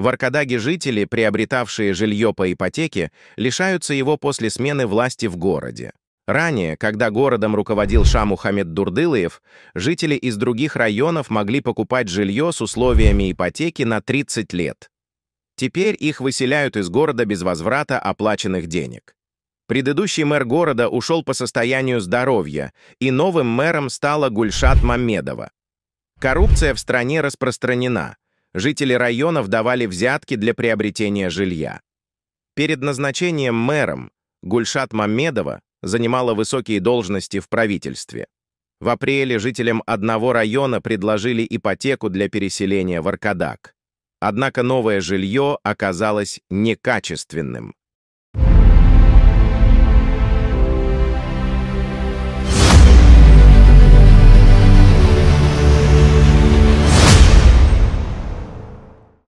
В Аркадаге жители, приобретавшие жилье по ипотеке, лишаются его после смены власти в городе. Ранее, когда городом руководил Ша Мухаммед Дурдылыев, жители из других районов могли покупать жилье с условиями ипотеки на 30 лет. Теперь их выселяют из города без возврата оплаченных денег. Предыдущий мэр города ушел по состоянию здоровья, и новым мэром стала Гульшат Маммедова. Коррупция в стране распространена. Жители районов давали взятки для приобретения жилья. Перед назначением мэром Гульшат Маммедова занимала высокие должности в правительстве. В апреле жителям одного района предложили ипотеку для переселения в Аркадаг. Однако новое жилье оказалось некачественным.